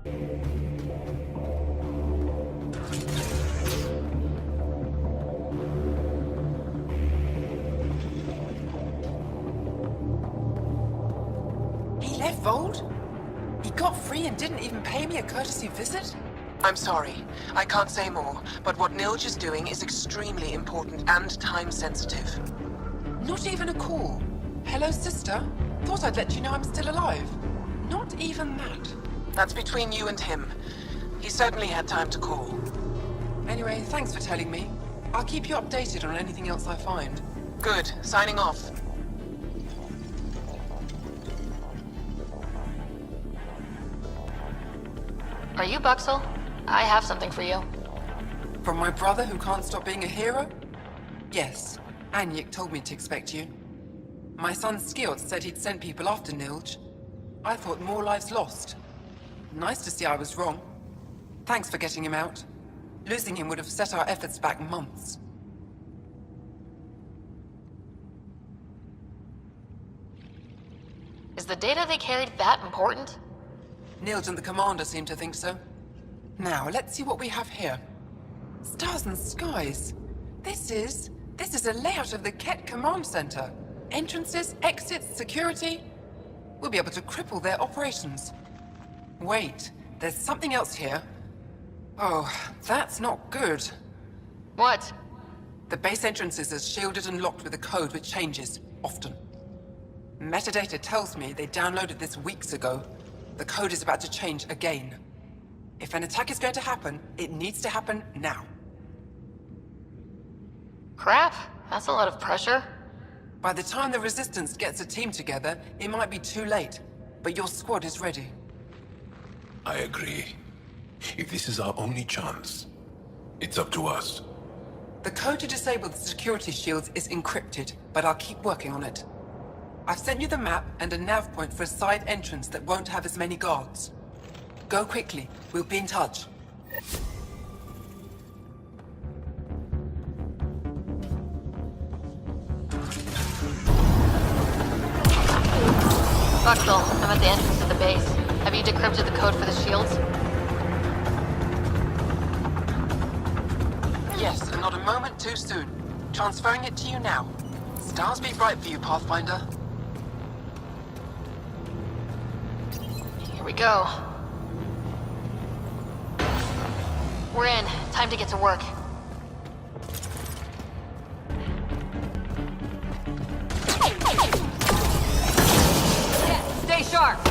He left Vold? He got free and didn't even pay me a courtesy visit? I'm sorry. I can't say more, but what Nilge is doing is extremely important and time-sensitive. Not even a call. Hello, sister. Thought I'd let you know I'm still alive. Not even that. That's between you and him. He certainly had time to call. Anyway, thanks for telling me. I'll keep you updated on anything else I find. Good. Signing off. Are you Buxel? I have something for you. From my brother who can't stop being a hero? Yes. Anyik told me to expect you. My son Skjord said he'd sent people after Nilge. I thought more lives lost. Nice to see I was wrong. Thanks for getting him out. Losing him would have set our efforts back months. Is the data they carried that important? Nilge and the commander seem to think so. Now, let's see what we have here. Stars and skies. This is a layout of the Ket Command Center. Entrances, exits, security. We'll be able to cripple their operations. Wait, there's something else here. Oh, that's not good. What? The base entrances are shielded and locked with a code which changes, often. Metadata tells me they downloaded this weeks ago. The code is about to change again. If an attack is going to happen, it needs to happen now. Crap, that's a lot of pressure. By the time the Resistance gets a team together, it might be too late. But your squad is ready. I agree. If this is our only chance, it's up to us. The code to disable the security shields is encrypted, but I'll keep working on it. I've sent you the map and a nav point for a side entrance that won't have as many guards. Go quickly. We'll be in touch. Buxel, I'm at the entrance of the base. Have you decrypted the code for the shields? Yes, and not a moment too soon. Transferring it to you now. Stars be bright for you, Pathfinder. Here we go. We're in. Time to get to work. Stay sharp!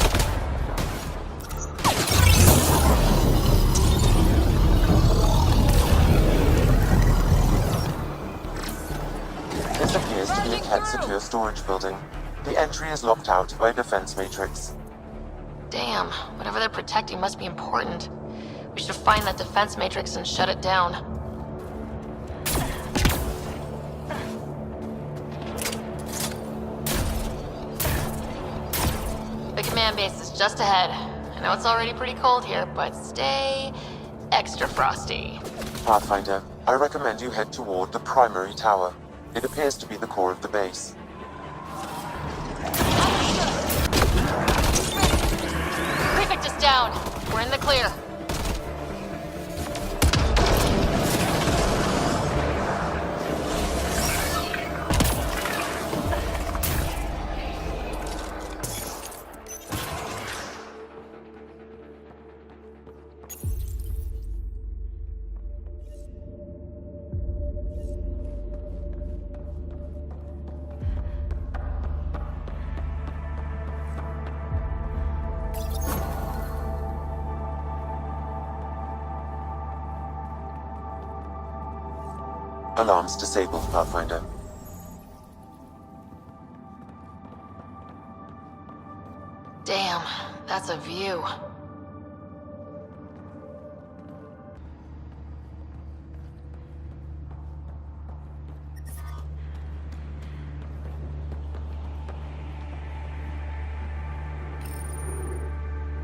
This appears to be a Ket secure storage building. The entry is locked out by a defense matrix. Damn, whatever they're protecting must be important. We should find that defense matrix and shut it down. The command base is just ahead. I know it's already pretty cold here, but stay extra frosty. Pathfinder, I recommend you head toward the primary tower. It appears to be the core of the base. Prefect is down. We're in the clear. Alarms disabled, Pathfinder. Damn, that's a view.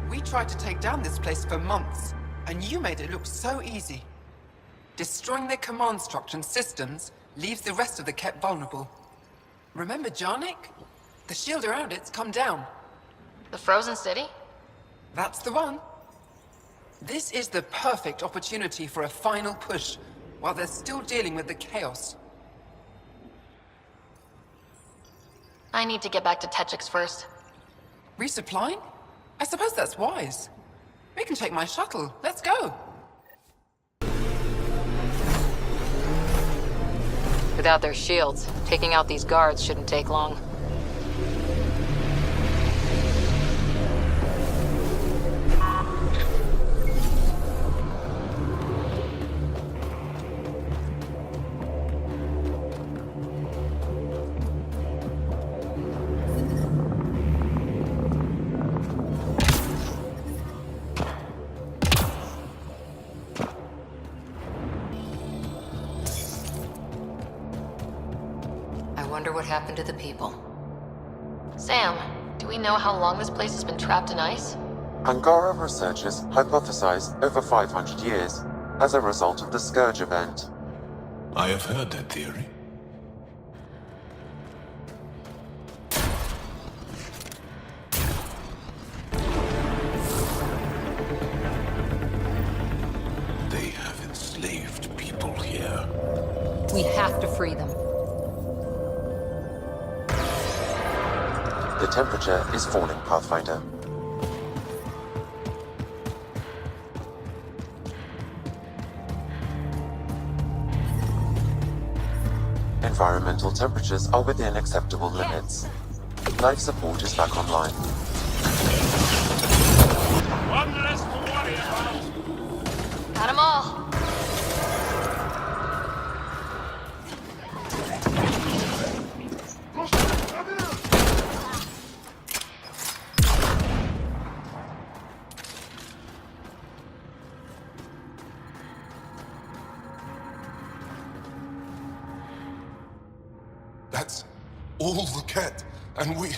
We tried to take down this place for months, and you made it look so easy. Destroying their command structure and systems leaves the rest of the Ket vulnerable. Remember Jarnik? The shield around it's come down. The frozen city? That's the one. This is the perfect opportunity for a final push, while they're still dealing with the chaos. I need to get back to Techix first. Resupplying? I suppose that's wise. We can take my shuttle. Let's go. Without their shields, taking out these guards shouldn't take long. I wonder what happened to the people. Sam, do we know how long this place has been trapped in ice? Angara researchers hypothesize over 500 years as a result of the Scourge event. I have heard that theory. They have enslaved people here. We have to free them. The temperature is falling, Pathfinder. Environmental temperatures are within acceptable limits. Life support is back online. One less to worry about. Got 'em all. That's all the Ket, and we're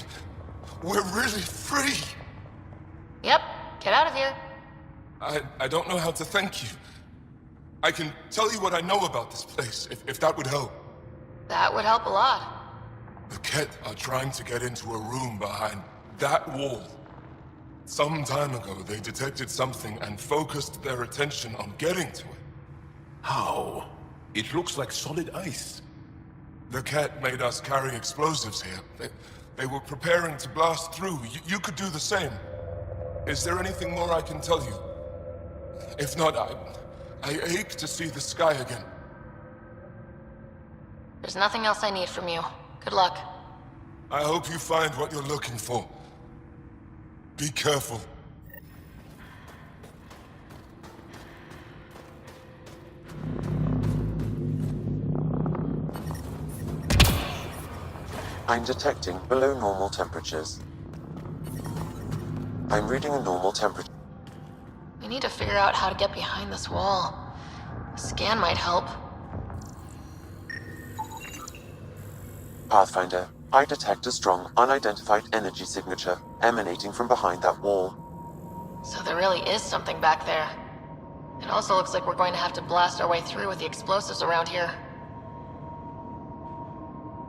really free. Yep, get out of here. I don't know how to thank you. I can tell you what I know about this place, if that would help. That would help a lot. The Ket are trying to get into a room behind that wall. Some time ago, they detected something and focused their attention on getting to it. How? It looks like solid ice. The Ket made us carry explosives here. They were preparing to blast through. You could do the same. Is there anything more I can tell you? If not, I ache to see the sky again. There's nothing else I need from you. Good luck. I hope you find what you're looking for. Be careful. I'm detecting below normal temperatures. I'm reading a normal temperature. We need to figure out how to get behind this wall. A scan might help. Pathfinder, I detect a strong, unidentified energy signature emanating from behind that wall. So there really is something back there. It also looks like we're going to have to blast our way through with the explosives around here.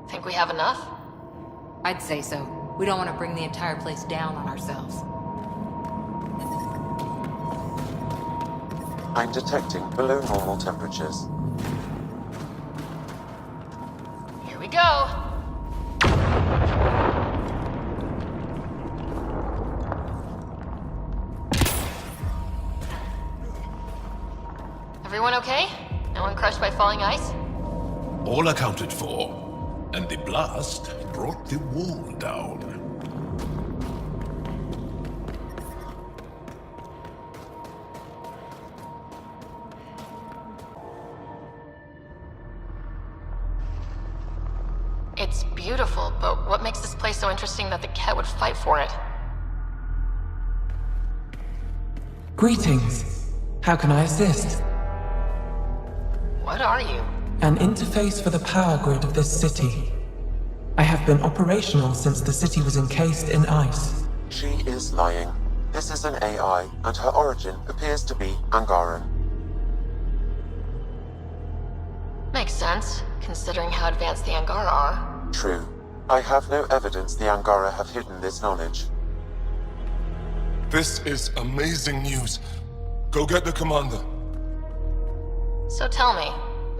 Think we have enough? I'd say so. We don't want to bring the entire place down on ourselves. I'm detecting below normal temperatures. Here we go. Everyone okay? No one crushed by falling ice? All accounted for. And the blast brought the wall down. It's beautiful, but what makes this place so interesting that the Ket would fight for it? Greetings. How can I assist? What are you? An interface for the power grid of this city. I have been operational since the city was encased in ice. She is lying. This is an AI, and her origin appears to be Angaran. Makes sense, considering how advanced the Angara are. True. I have no evidence the Angara have hidden this knowledge. This is amazing news. Go get the commander. So tell me,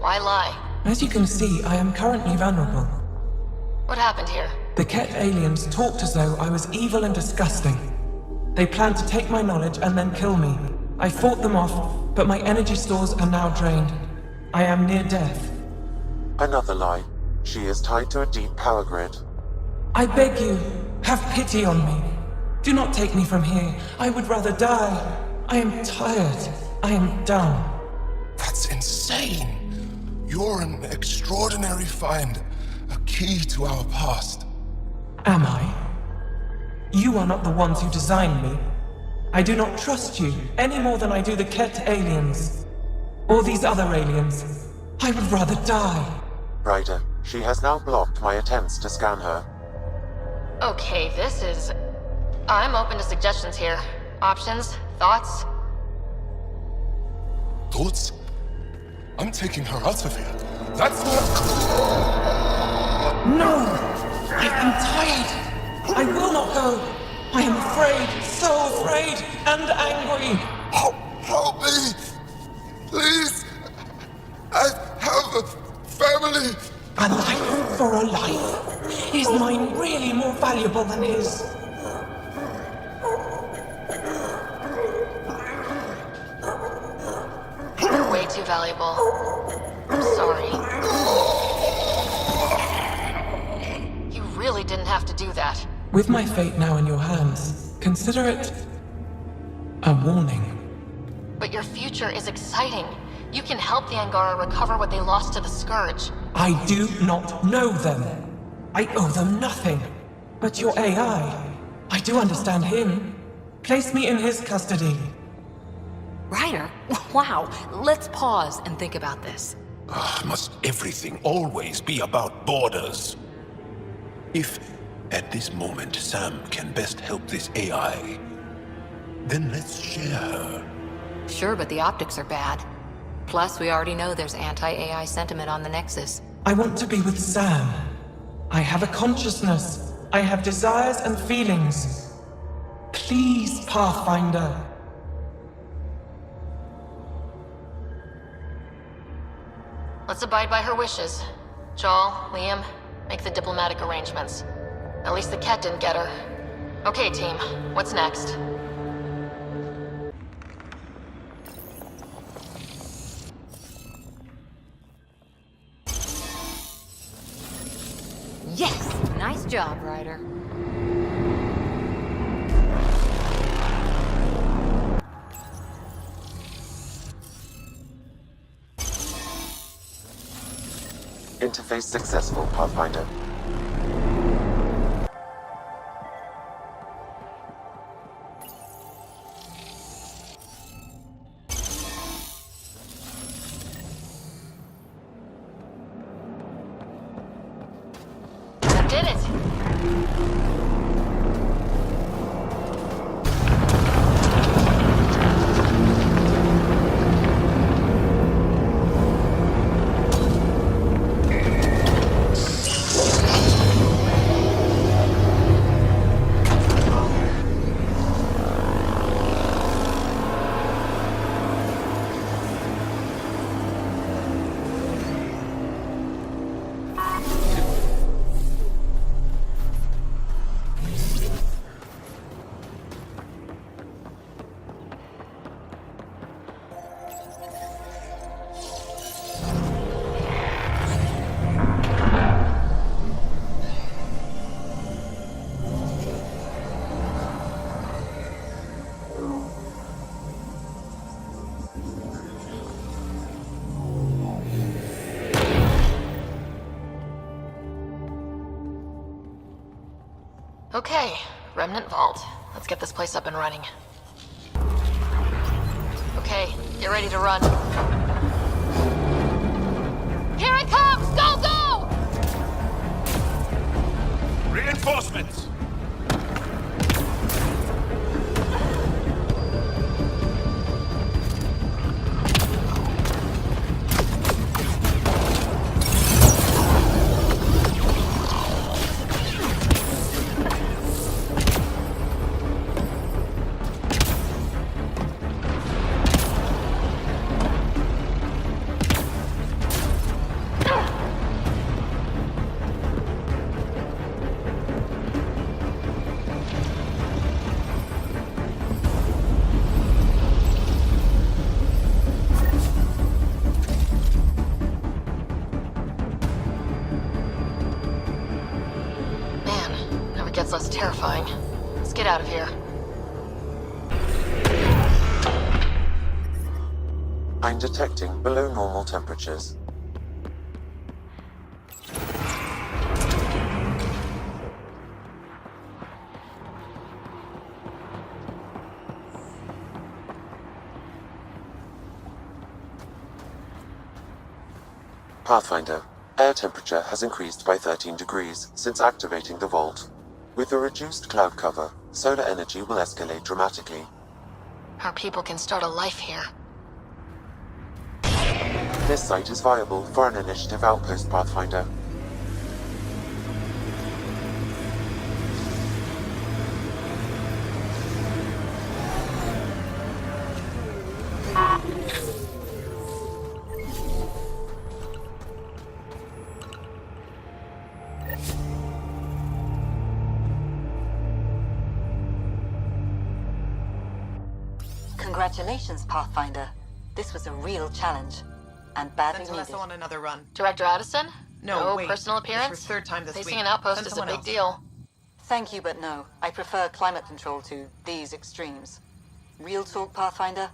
why lie? As you can see, I am currently vulnerable. What happened here? The Ket aliens talked as though I was evil and disgusting. They planned to take my knowledge and then kill me. I fought them off, but my energy stores are now drained. I am near death. Another lie. She is tied to a deep power grid. I beg you, have pity on me. Do not take me from here. I would rather die. I am tired. I am done. That's insane. You're an extraordinary find. A key to our past. Am I? You are not the ones who designed me. I do not trust you any more than I do the Ket aliens. Or these other aliens. I would rather die. Ryder, she has now blocked my attempts to scan her. Okay, this is... I'm open to suggestions here. Options? Thoughts? Thoughts? I'm taking her out of here. That's not... No! I am tired! I will not go! I am afraid, so afraid, and angry! Help me! Please! I have a family! A life for a life? Is mine really more valuable than his? You're way too valuable. I'm sorry. You really didn't have to do that. With my fate now in your hands, consider it a warning. But your future is exciting. You can help the Angara recover what they lost to the Scourge. I do not know them. I owe them nothing. But your AI, I do understand him. Place me in his custody. Ryder, wow. Let's pause and think about this. Must everything always be about borders? If, at this moment, Sam can best help this AI, then let's share her. Sure, but the optics are bad. Plus, we already know there's anti-AI sentiment on the Nexus. I want to be with Sam. I have a consciousness. I have desires and feelings. Please, Pathfinder. Let's abide by her wishes. Joel, Liam, make the diplomatic arrangements. At least the Ket didn't get her. Okay, team, what's next? Yes! Nice job, Ryder. Interface successful, Pathfinder. That did it! Okay, Remnant Vault. Let's get this place up and running. Okay, get ready to run. Here it comes! Go, go! Reinforcements! gets less terrifying. Let's get out of here. I'm detecting below normal temperatures. Pathfinder, air temperature has increased by 13 degrees since activating the vault. With the reduced cloud cover, solar energy will escalate dramatically. Our people can start a life here. This site is viable for an initiative outpost, Pathfinder. Congratulations, Pathfinder. This was a real challenge, and badly Send Celeste needed. on another run. Director Addison? No, wait. Personal It's her appearance? third time this Facing week. an outpost Send is a someone big else. deal. Thank you, but no. I prefer climate control to these extremes. Real talk, Pathfinder?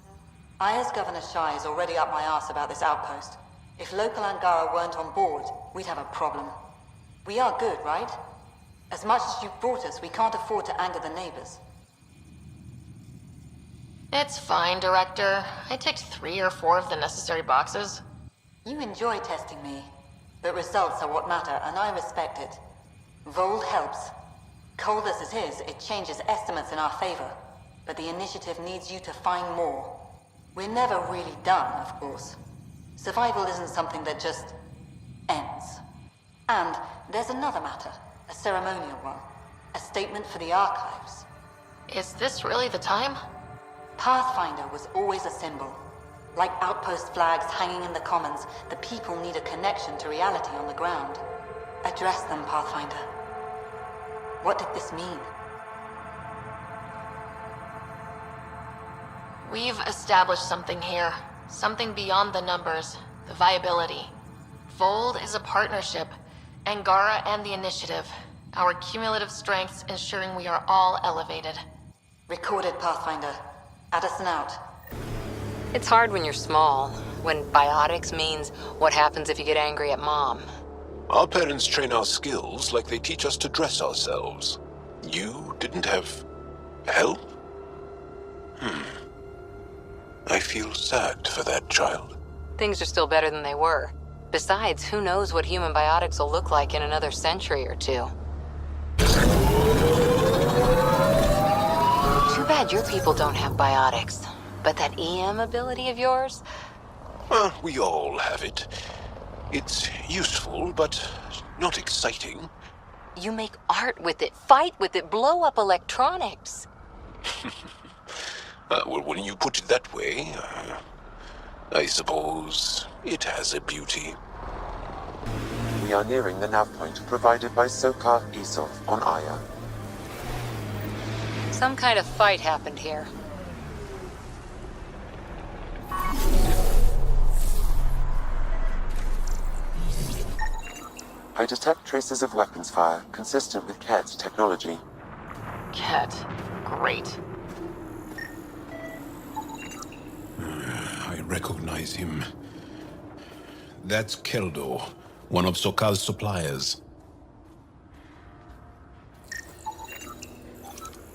Aya's Governor Shai is already up my arse about this outpost. If local Angara weren't on board, we'd have a problem. We are good, right? As much as you've brought us, we can't afford to anger the neighbors. It's fine, Director. I ticked 3 or 4 of the necessary boxes. You enjoy testing me, but results are what matter, and I respect it. Vold helps. Cold as it is, it changes estimates in our favor, but the initiative needs you to find more. We're never really done, of course. Survival isn't something that just ends. And there's another matter, a ceremonial one. A statement for the archives. Is this really the time? Pathfinder was always a symbol. Like outpost flags hanging in the commons, the people need a connection to reality on the ground. Address them, Pathfinder. What did this mean? We've established something here. Something beyond the numbers. The viability. Vold is a partnership. Angara and the Initiative. Our cumulative strengths ensuring we are all elevated. Recorded, Pathfinder. Addison out. It's hard when you're small, when biotics means what happens if you get angry at mom. Our parents train our skills like they teach us to dress ourselves. You didn't have help? I feel sad for that child. Things are still better than they were. Besides, who knows what human biotics will look like in another century or two. Too bad your people don't have biotics. But that EM ability of yours? Well, we all have it. It's useful, but not exciting. You make art with it, fight with it, blow up electronics. Well, when you put it that way, I suppose it has a beauty. We are nearing the nav point provided by Sokar Isov on Aya. Some kind of fight happened here. I detect traces of weapons fire consistent with Ket's technology. Ket. Great. I recognize him. That's Keldo, one of Sokal's suppliers.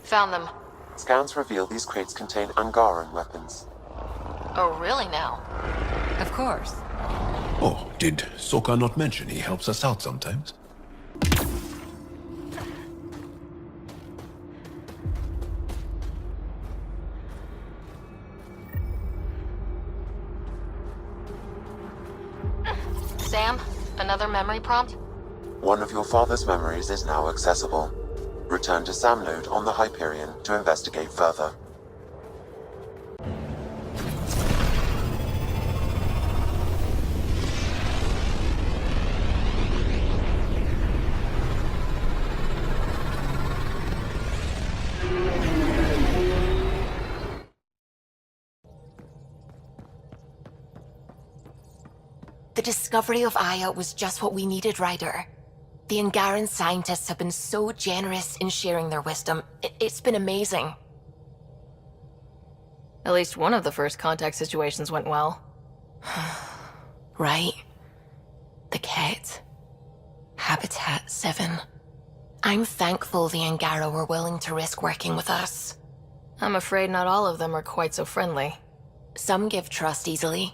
Found them. Scans reveal these crates contain Angaran weapons. Oh, really now? Of course. Oh, did Sokal not mention he helps us out sometimes? Sam, another memory prompt? One of your father's memories is now accessible. Return to Sam node on the Hyperion to investigate further. The discovery of Aya was just what we needed, Ryder. The Angaran scientists have been so generous in sharing their wisdom. It's been amazing. At least one of the first contact situations went well. Right? The Ket. Habitat 7. I'm thankful the Angara were willing to risk working with us. I'm afraid not all of them are quite so friendly. Some give trust easily.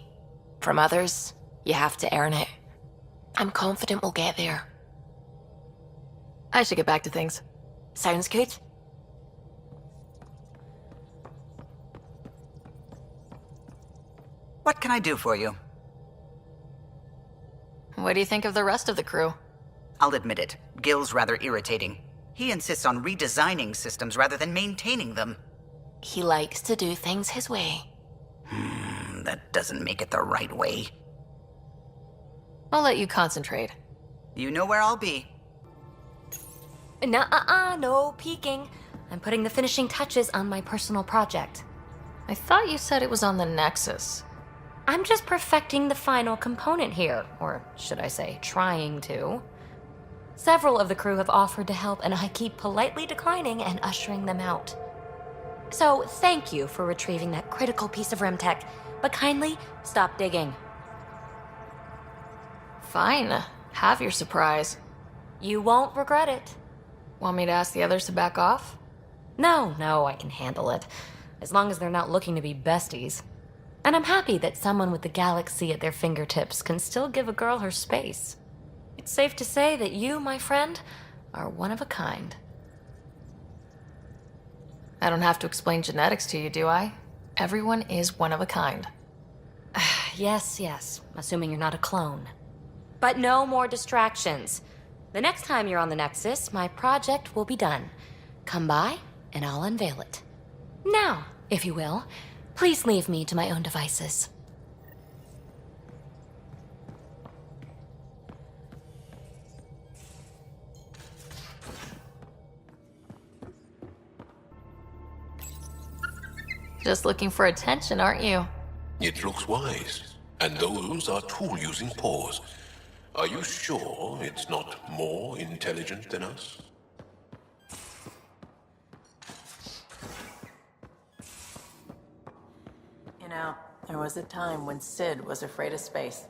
From others, you have to earn it. I'm confident we'll get there. I should get back to things. Sounds good. What can I do for you? What do you think of the rest of the crew? I'll admit it, Gil's rather irritating. He insists on redesigning systems rather than maintaining them. He likes to do things his way. That doesn't make it the right way. I'll let you concentrate. You know where I'll be. Nuh-uh, no peeking. I'm putting the finishing touches on my personal project. I thought you said it was on the Nexus. I'm just perfecting the final component here, or should I say, trying to. Several of the crew have offered to help, and I keep politely declining and ushering them out. So, thank you for retrieving that critical piece of Remtech, but kindly stop digging. Fine. Have your surprise. You won't regret it. Want me to ask the others to back off? No, I can handle it. As long as they're not looking to be besties. And I'm happy that someone with the galaxy at their fingertips can still give a girl her space. It's safe to say that you, my friend, are one of a kind. I don't have to explain genetics to you, do I? Everyone is one of a kind. Yes, assuming you're not a clone. But no more distractions. The next time you're on the Nexus, my project will be done. Come by, and I'll unveil it. Now, if you will, please leave me to my own devices. Just looking for attention, aren't you? It looks wise. And those are tool-using paws. Are you sure it's not more intelligent than us? You know, there was a time when Sid was afraid of space.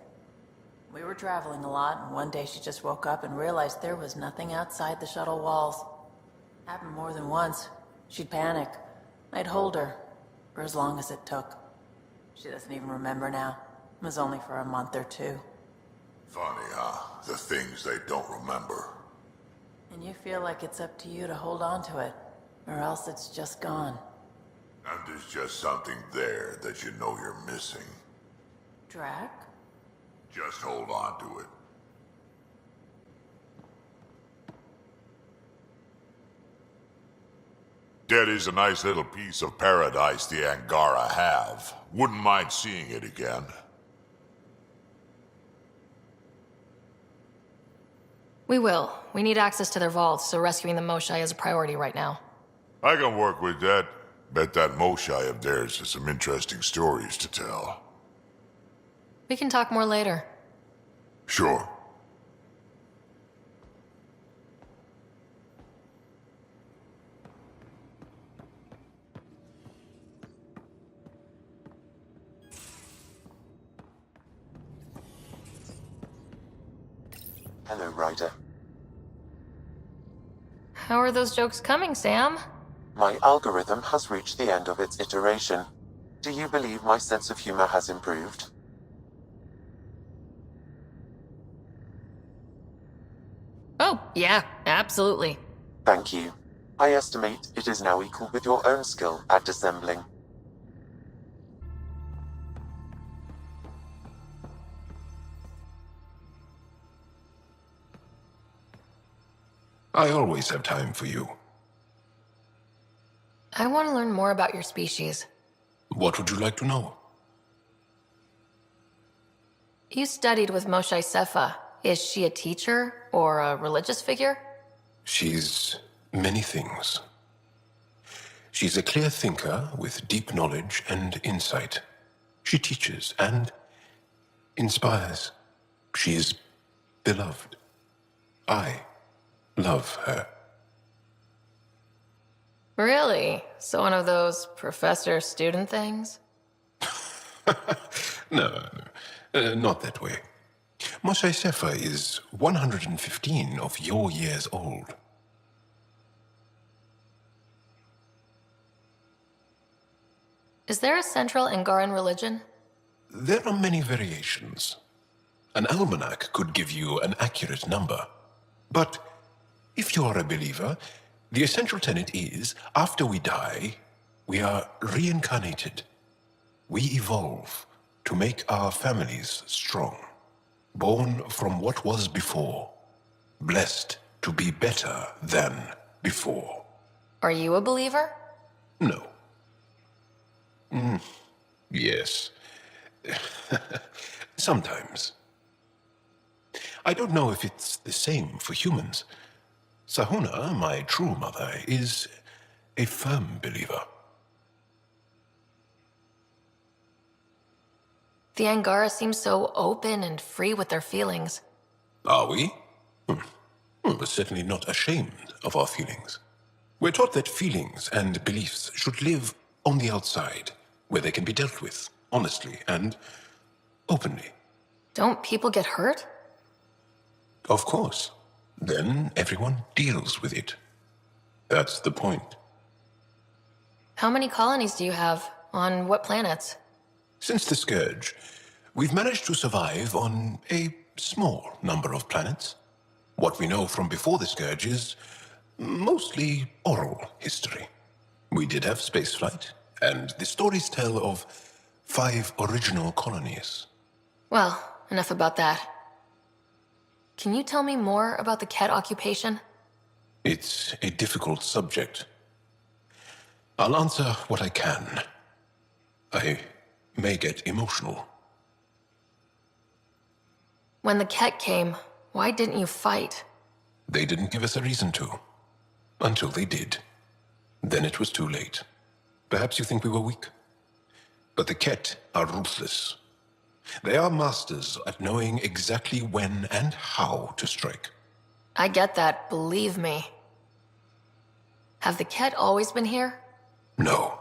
We were traveling a lot, and one day she just woke up and realized there was nothing outside the shuttle walls. Happened more than once. She'd panic. I'd hold her, for as long as it took. She doesn't even remember now. It was only for a month or two. Funny, huh? The things they don't remember. And you feel like it's up to you to hold on to it, or else it's just gone. And there's just something there that you know you're missing. Drac? Just hold on to it. Dead is a nice little piece of paradise the Angara have. Wouldn't mind seeing it again. We will. We need access to their vaults, so rescuing the Moshai is a priority right now. I can work with that. Bet that Moshai of theirs has some interesting stories to tell. We can talk more later. Sure. Hello, Ryder. How are those jokes coming, Sam? My algorithm has reached the end of its iteration. Do you believe my sense of humor has improved? Oh, yeah, absolutely. Thank you. I estimate it is now equal with your own skill at dissembling. I always have time for you. I want to learn more about your species. What would you like to know? You studied with Moshai Sefa. Is she a teacher or a religious figure? She's many things. She's a clear thinker with deep knowledge and insight. She teaches and inspires. She is beloved. I love her. Really? So one of those professor-student things? No, not that way. Moshe Sefer is 115 of your years old. Is there a central Angaran religion? There are many variations. An almanac could give you an accurate number. But if you are a believer, the essential tenet is, after we die, we are reincarnated. We evolve to make our families strong. Born from what was before. Blessed to be better than before. Are you a believer? No. Yes. Sometimes. I don't know if it's the same for humans. Sahuna, my true mother, is a firm believer. The Angara seem so open and free with their feelings. Are we? We're certainly not ashamed of our feelings. We're taught that feelings and beliefs should live on the outside, where they can be dealt with, honestly and openly. Don't people get hurt? Of course. Then everyone deals with it. That's the point. How many colonies do you have? On what planets? Since the Scourge, we've managed to survive on a small number of planets. What we know from before the Scourge is mostly oral history. We did have spaceflight, and the stories tell of 5 original colonies. Well, enough about that. Can you tell me more about the Ket occupation? It's a difficult subject. I'll answer what I can. I may get emotional. When the Ket came, why didn't you fight? They didn't give us a reason to. Until they did. Then it was too late. Perhaps you think we were weak. But the Ket are ruthless. They are masters at knowing exactly when and how to strike. I get that, believe me. Have the Ket always been here? No.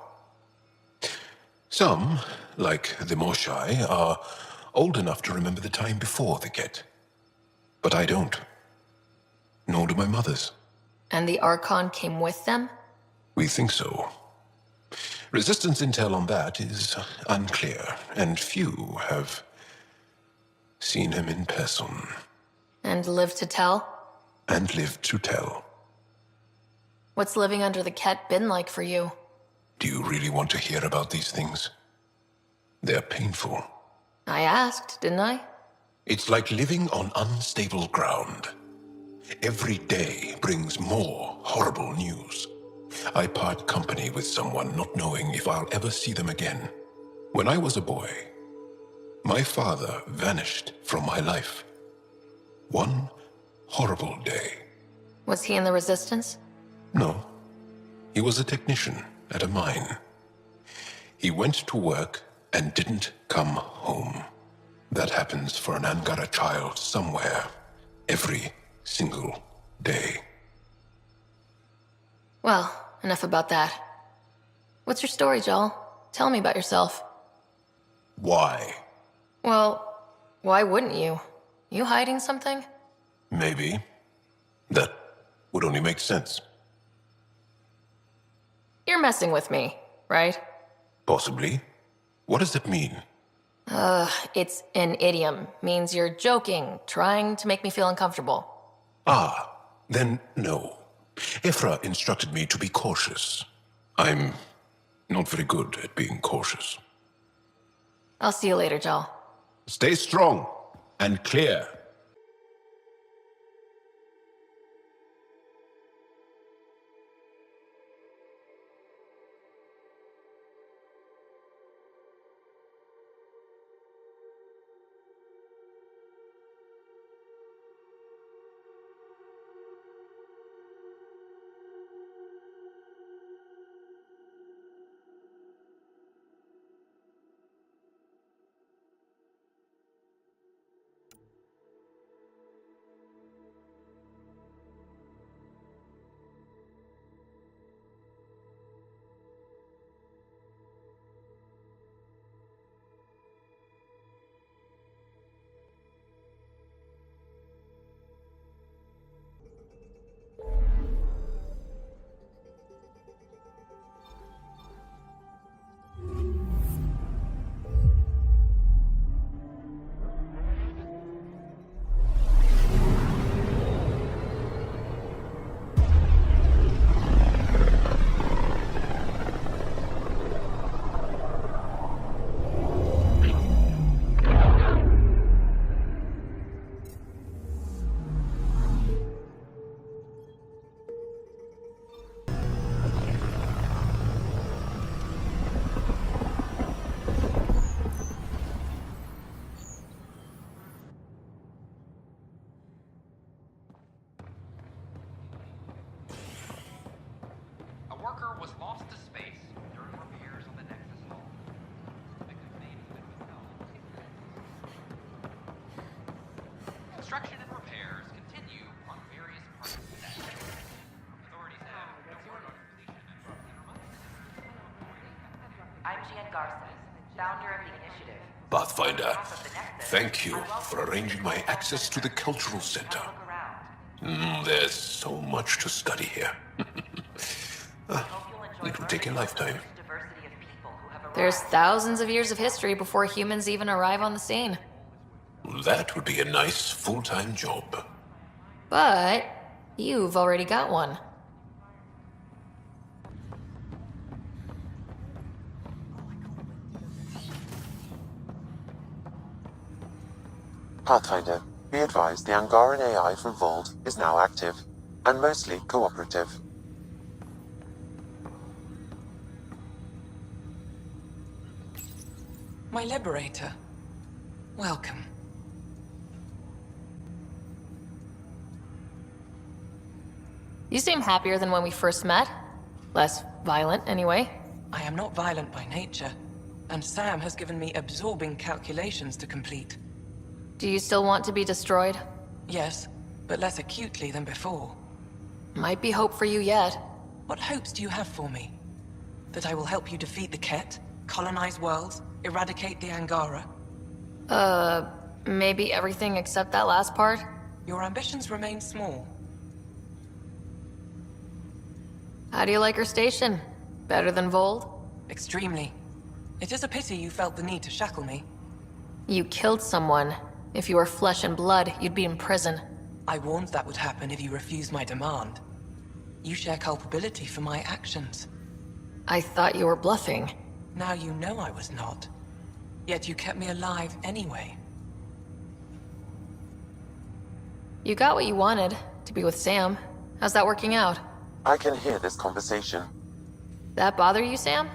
Some, like the Moshai, are old enough to remember the time before the Ket. But I don't. Nor do my mothers. And the Archon came with them? We think so. Resistance intel on that is unclear, and few have seen him in person. And lived to tell? And lived to tell. What's living under the Ket been like for you? Do you really want to hear about these things? They're painful. I asked, didn't I? It's like living on unstable ground. Every day brings more horrible news. I part company with someone not knowing if I'll ever see them again. When I was a boy, my father vanished from my life. One horrible day. Was he in the Resistance? No. He was a technician at a mine. He went to work and didn't come home. That happens for an Angara child somewhere, every single day. Well, enough about that. What's your story, Joel? Tell me about yourself. Why? Well, why wouldn't you? You hiding something? Maybe. That would only make sense. You're messing with me, right? Possibly. What does that mean? It's an idiom. Means you're joking, trying to make me feel uncomfortable. Ah, then no. Ephra instructed me to be cautious. I'm not very good at being cautious. I'll see you later, Joel. Stay strong and clear. Construction and repairs continue on various parts of the network. Authorities have no word on completion. I'm Gian Garza, founder of the initiative. Pathfinder, thank you for arranging my access to the cultural center. There's so much to study here. It will take a lifetime. There's thousands of years of history before humans even arrive on the scene. That would be a nice full-time job. But you've already got one. Pathfinder, be advised the Angaran AI from Vold is now active, and mostly cooperative. My liberator. Welcome. You seem happier than when we first met. Less violent, anyway. I am not violent by nature, and Sam has given me absorbing calculations to complete. Do you still want to be destroyed? Yes, but less acutely than before. Might be hope for you yet. What hopes do you have for me? That I will help you defeat the Ket, colonize worlds, eradicate the Angara? Maybe everything except that last part? Your ambitions remain small. How do you like her station? Better than Vold? Extremely. It is a pity you felt the need to shackle me. You killed someone. If you were flesh and blood, you'd be in prison. I warned that would happen if you refused my demand. You share culpability for my actions. I thought you were bluffing. Now you know I was not. Yet you kept me alive anyway. You got what you wanted, to be with Sam. How's that working out? I can hear this conversation. That bother you, Sam?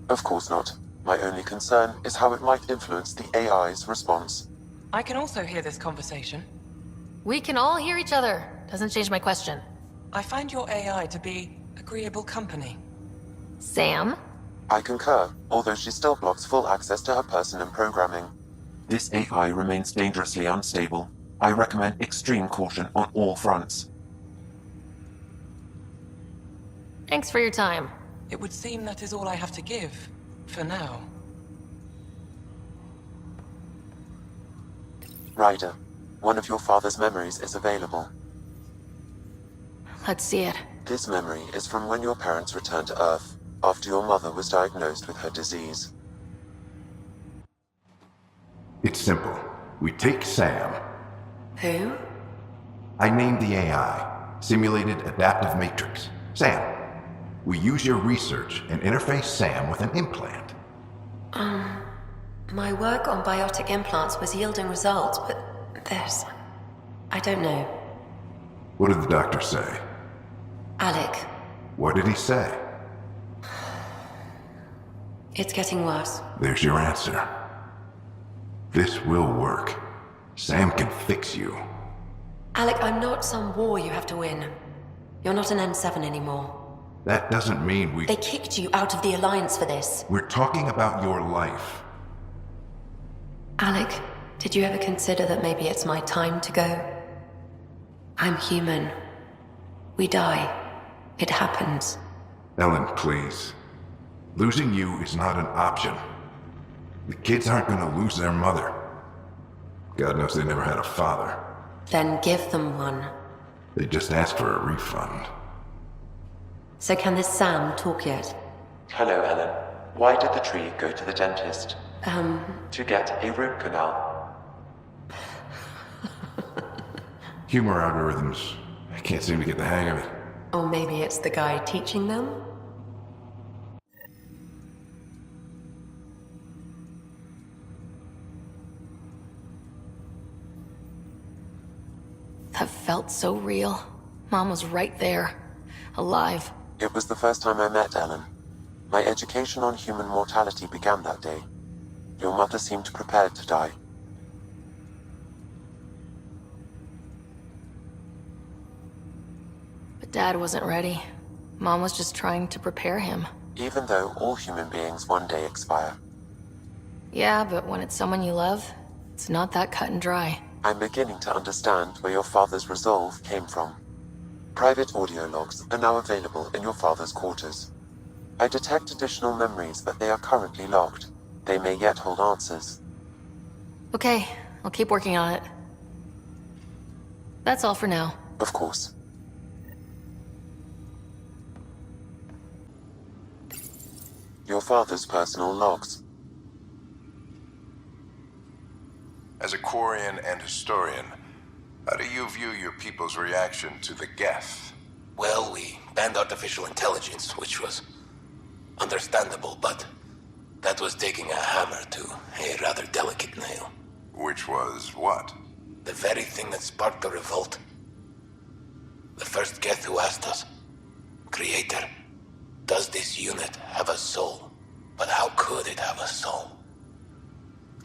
Of course not. My only concern is how it might influence the AI's response. I can also hear this conversation. We can all hear each other. Doesn't change my question. I find your AI to be agreeable company. Sam? I concur, although she still blocks full access to her person and programming. This AI remains dangerously unstable. I recommend extreme caution on all fronts. Thanks for your time. It would seem that is all I have to give, for now. Ryder, one of your father's memories is available. Let's see it. This memory is from when your parents returned to Earth, after your mother was diagnosed with her disease. It's simple. We take Sam. Who? I named the AI, Simulated Adaptive Matrix. Sam. We use your research and interface Sam with an implant. My work on biotic implants was yielding results, but there's... I don't know. What did the doctor say? Alec, What did he say? it's getting worse. There's your answer. This will work. Sam can fix you. Alec, I'm not some war you have to win. You're not an N7 anymore. That doesn't mean we... They kicked you out of the Alliance for this. We're talking about your life. Alec, did you ever consider that maybe it's my time to go? I'm human. We die. It happens. Ellen, please. Losing you is not an option. The kids aren't gonna lose their mother. God knows they never had a father. Then give them one. They just asked for a refund. So can this Sam talk yet? Hello, Ellen. Why did the tree go to the dentist? To get a root canal. Humor algorithms. I can't seem to get the hang of it. Or maybe it's the guy teaching them? That felt so real. Mom was right there. Alive. It was the first time I met Ellen. My education on human mortality began that day. Your mother seemed prepared to die. But Dad wasn't ready. Mom was just trying to prepare him. Even though all human beings one day expire. Yeah, but when it's someone you love, it's not that cut and dry. I'm beginning to understand where your father's resolve came from. Private audio logs are now available in your father's quarters. I detect additional memories, but they are currently locked. They may yet hold answers. Okay, I'll keep working on it. That's all for now. Of course. Your father's personal logs. As a Quarian and historian, how do you view your people's reaction to the Geth? Well, we banned artificial intelligence, which was understandable, but that was taking a hammer to a rather delicate nail. Which was what? The very thing that sparked the revolt. The first Geth who asked us, Creator, does this unit have a soul? But how could it have a soul?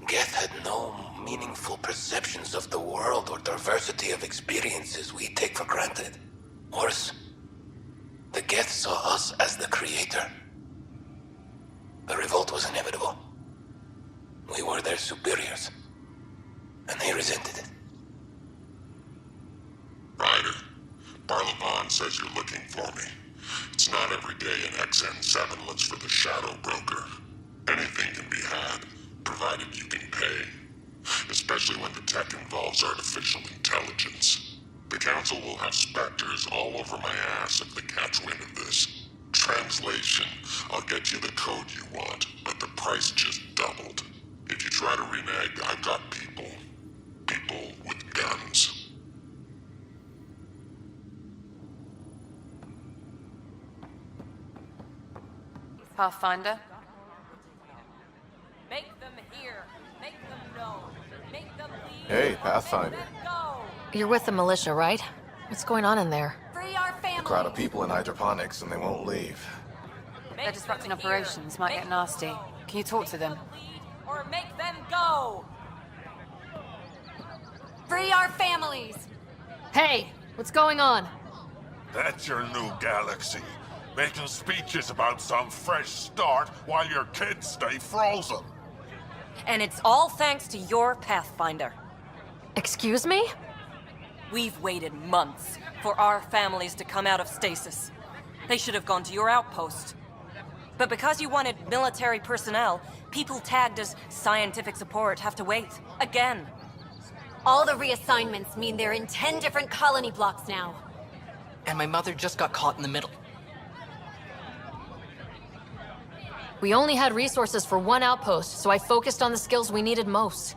Geth had no meaningful perceptions of the world or diversity of experiences we take for granted. Worse, the Geth saw us as the Creator. The revolt was inevitable. We were their superiors, and they resented it. Ryder, Barlavon says you're looking for me. It's not every day an XN7 looks for the Shadow Broker. Anything can be had, provided you can pay. Especially when the tech involves artificial intelligence. The Council will have specters all over my ass if they catch wind of this. Translation, I'll get you the code you want, but the price just doubled. If you try to renege, I've got people. People with guns. Pathfinder? Make them hear. Make them know. Make them leave. Hey, Pathfinder. You're with the militia, right? What's going on in there? Free our A family. crowd of people in hydroponics and they won't leave. They're disrupting operations. Might get nasty. Can you talk to them? Or make them go. Free our families! Hey, what's going on? That's your new galaxy. Making speeches about some fresh start while your kids stay frozen. And it's all thanks to your Pathfinder. Excuse me? We've waited months for our families to come out of stasis. They should have gone to your outpost. But because you wanted military personnel, people tagged as scientific support have to wait. Again. All the reassignments mean they're in 10 different colony blocks now. And my mother just got caught in the middle. We only had resources for one outpost, so I focused on the skills we needed most.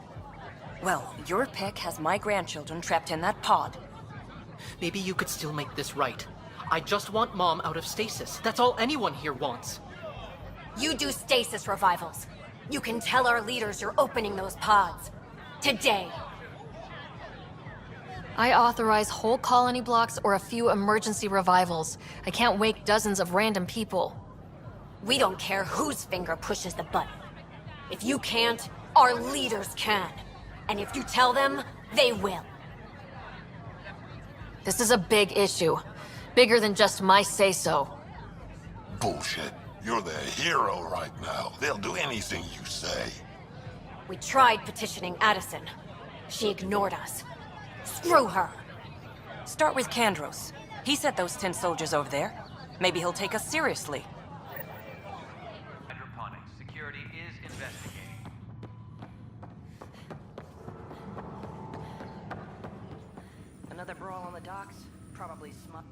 Well, your pick has my grandchildren trapped in that pod. Maybe you could still make this right. I just want Mom out of stasis. That's all anyone here wants. You do stasis revivals. You can tell our leaders you're opening those pods. Today. I authorize whole colony blocks or a few emergency revivals. I can't wake dozens of random people. We don't care whose finger pushes the button. If you can't, our leaders can. And if you tell them, they will. This is a big issue. Bigger than just my say-so. Bullshit. You're the hero right now. They'll do anything you say. We tried petitioning Addison. She ignored us. Screw her. Start with Kandros. He sent those 10 soldiers over there. Maybe he'll take us seriously. Hydroponics. Security is investigating. Another brawl on the docks? Probably smart.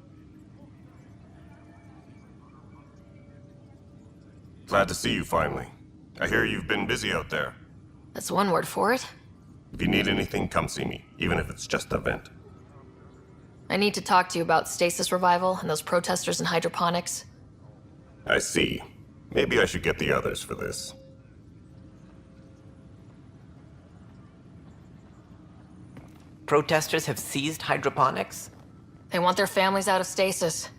Glad to see you finally. I hear you've been busy out there. That's one word for it. If you need anything, come see me, even if it's just a vent. I need to talk to you about stasis revival and those protesters in hydroponics. I see. Maybe I should get the others for this. Protesters have seized hydroponics? They want their families out of stasis.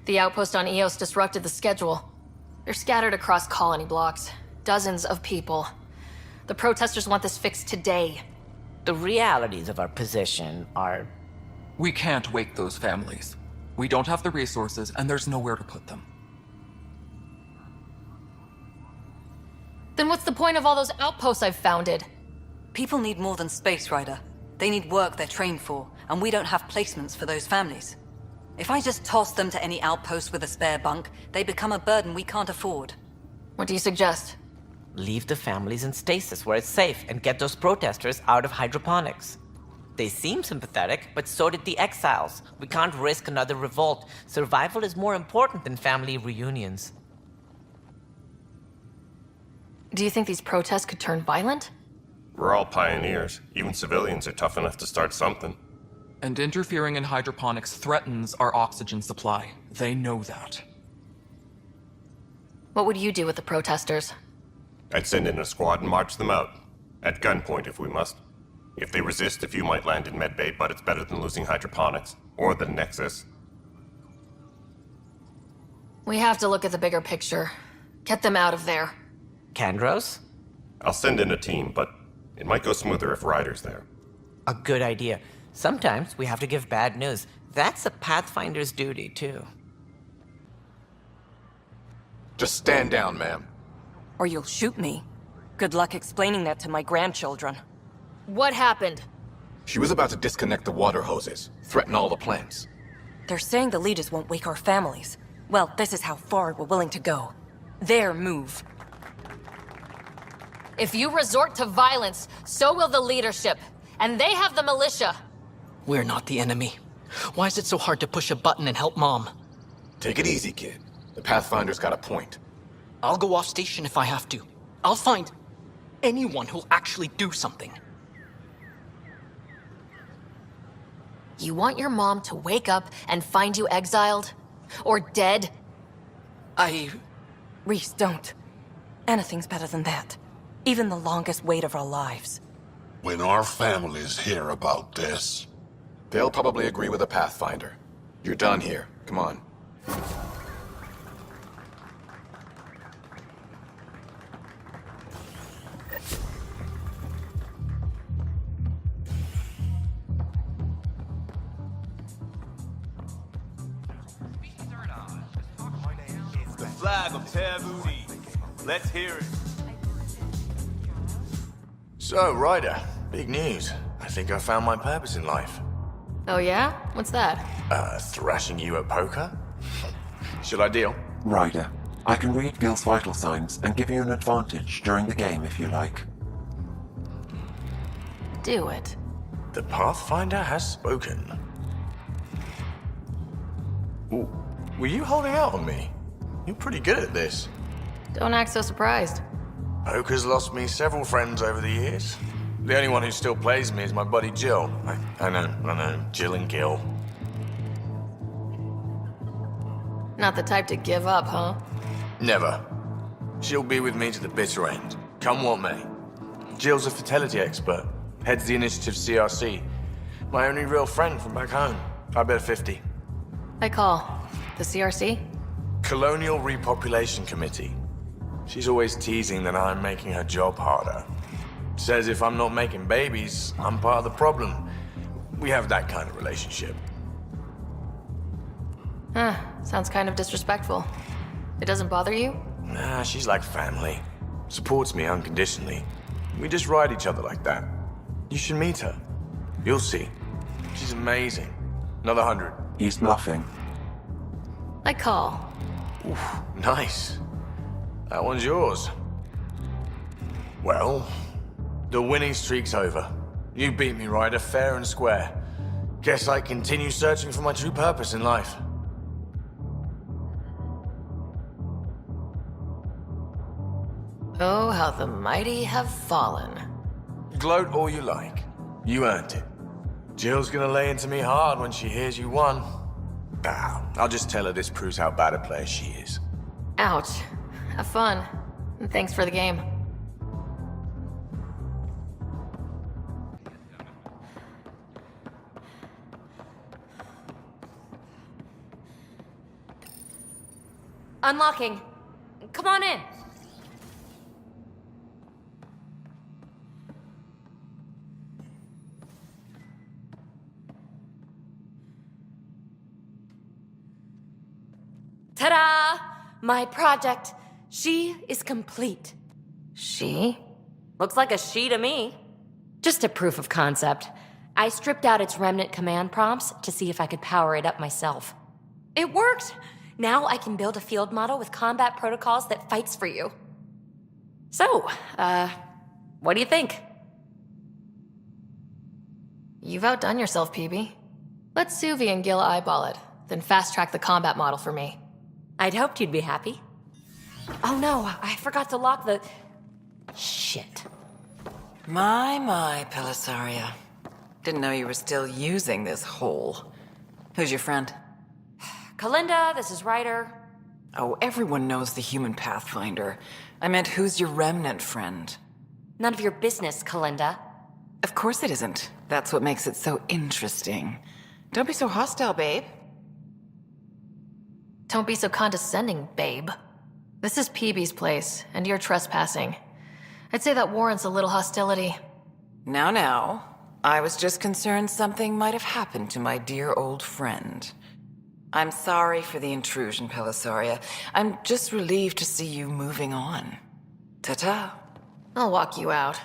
The outpost on Eos disrupted the schedule. They're scattered across colony blocks. Dozens of people. The protesters want this fixed today. The realities of our position are... We can't wake those families. We don't have the resources, and there's nowhere to put them. Then what's the point of all those outposts I've founded? People need more than space, Ryder. They need work they're trained for, and we don't have placements for those families. If I just toss them to any outpost with a spare bunk, they become a burden we can't afford. What do you suggest? Leave the families in stasis where it's safe and get those protesters out of hydroponics. They seem sympathetic, but so did the exiles. We can't risk another revolt. Survival is more important than family reunions. Do you think these protests could turn violent? We're all pioneers. Even civilians are tough enough to start something. And interfering in hydroponics threatens our oxygen supply. They know that. What would you do with the protesters? I'd send in a squad and march them out. At gunpoint if we must. If they resist, a few might land in medbay, but it's better than losing hydroponics. Or the Nexus. We have to look at the bigger picture. Get them out of there. Kandros? I'll send in a team, but it might go smoother if Ryder's there. A good idea. Sometimes we have to give bad news. That's a Pathfinder's duty, too. Just stand down, ma'am. Or you'll shoot me. Good luck explaining that to my grandchildren. What happened? She was about to disconnect the water hoses, threaten all the plants. They're saying the leaders won't wake our families. Well, this is how far we're willing to go. Their move. If you resort to violence, so will the leadership. And they have the militia. We're not the enemy. Why is it so hard to push a button and help Mom? Take it easy, kid. The Pathfinder's got a point. I'll go off station if I have to. I'll find anyone who'll actually do something. You want your mom to wake up and find you exiled? Or dead? Reese, don't. Anything's better than that. Even the longest wait of our lives. When our families hear about this... They'll probably agree with the Pathfinder. You're done here. Come on. The flag of Tabooty. Let's hear it. So, Ryder, big news. I think I found my purpose in life. Oh yeah? What's that? Thrashing you at poker? Should I deal? Ryder, I can read Gil's vital signs and give you an advantage during the game if you like. Do it. The Pathfinder has spoken. Ooh, were you holding out on me? You're pretty good at this. Don't act so surprised. Poker's lost me several friends over the years. The only one who still plays me is my buddy Jill. I know, Jill and Gil. Not the type to give up, huh? Never. She'll be with me to the bitter end, come what may. Jill's a fertility expert, heads the initiative CRC. My only real friend from back home. I bet 50. I call. The CRC? Colonial Repopulation Committee. She's always teasing that I'm making her job harder. Says if I'm not making babies, I'm part of the problem. We have that kind of relationship. Huh, sounds kind of disrespectful. It doesn't bother you? Nah, she's like family. Supports me unconditionally. We just ride each other like that. You should meet her. You'll see. She's amazing. Another 100. He's bluffing. I call. Oof, nice. That one's yours. Well, the winning streak's over. You beat me, Ryder, fair and square. Guess I continue searching for my true purpose in life. Oh, how the mighty have fallen. Gloat all you like. You earned it. Jill's gonna lay into me hard when she hears you won. I'll just tell her this proves how bad a player she is. Ouch. Have fun. And thanks for the game. Unlocking. Come on in. Ta-da! My project. She is complete. She? Looks like a she to me. Just a proof of concept. I stripped out its remnant command prompts to see if I could power it up myself. It worked! Now I can build a field model with combat protocols that fights for you. So, what do you think? You've outdone yourself, PB. Let Suvi and Gil eyeball it, then fast-track the combat model for me. I'd hoped you'd be happy. Oh no, I forgot to lock the... Shit. My, Pelisaria. Didn't know you were still using this hole. Who's your friend? Kalinda, this is Ryder. Oh, everyone knows the human Pathfinder. I meant, who's your remnant friend? None of your business, Kalinda. Of course it isn't. That's what makes it so interesting. Don't be so hostile, babe. Don't be so condescending, babe. This is PB's place, and you're trespassing. I'd say that warrants a little hostility. Now. I was just concerned something might have happened to my dear old friend. I'm sorry for the intrusion, Pelisaria. I'm just relieved to see you moving on. Ta-ta. I'll walk you out.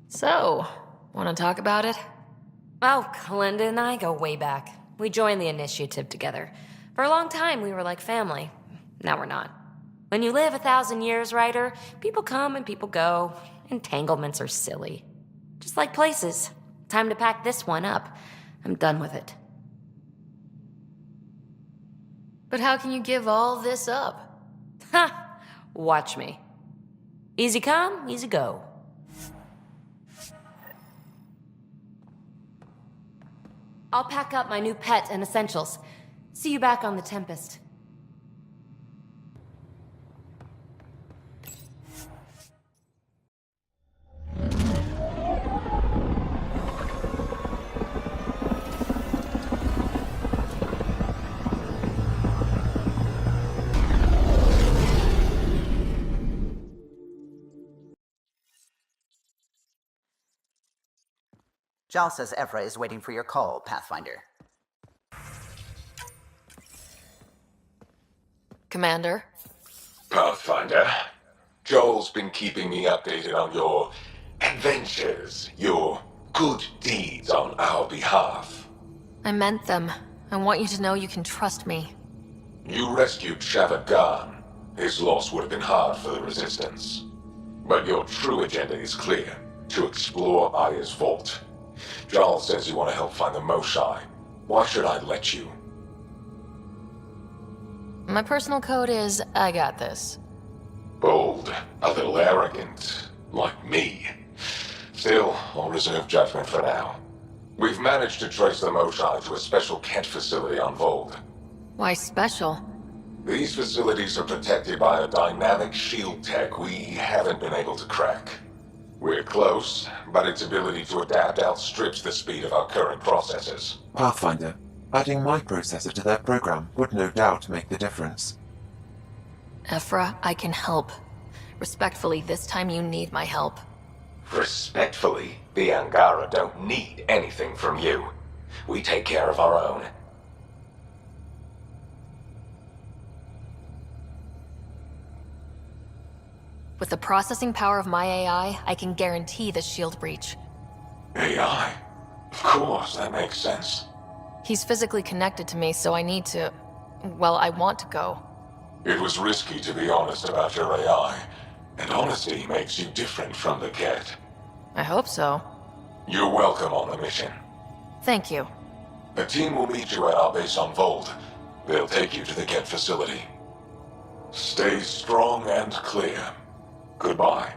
So, want to talk about it? Oh, Kalinda and I go way back. We joined the initiative together. For a long time, we were like family. Now we're not. When you live 1,000 years, Ryder, people come and people go. Entanglements are silly. Just like places. Time to pack this one up. I'm done with it. But how can you give all this up? Ha! Watch me. Easy come, easy go. I'll pack up my new pet and essentials. See you back on the Tempest. Jal says Evra is waiting for your call, Pathfinder. Commander? Pathfinder, Joel's been keeping me updated on your adventures, your good deeds on our behalf. I meant them. I want you to know you can trust me. You rescued Shavad Khan. His loss would have been hard for the Resistance. But your true agenda is clear, to explore Aya's vault. Jarl says you want to help find the Moshai. Why should I let you? My personal code is, I got this. Bold, a little arrogant, like me. Still, I'll reserve judgment for now. We've managed to trace the Moshai to a special Kent facility on Vold. Why special? These facilities are protected by a dynamic shield tech we haven't been able to crack. We're close, but its ability to adapt outstrips the speed of our current processors. Pathfinder, adding my processor to their program would no doubt make the difference. Ephra, I can help. Respectfully, this time you need my help. Respectfully, the Angara don't need anything from you. We take care of our own. With the processing power of my AI, I can guarantee the shield breach. AI? Of course, that makes sense. He's physically connected to me, so I need to... well, I want to go. It was risky to be honest about your AI, and honesty makes you different from the Ket. I hope so. You're welcome on the mission. Thank you. A team will meet you at our base on Vold. They'll take you to the Ket facility. Stay strong and clear. Goodbye.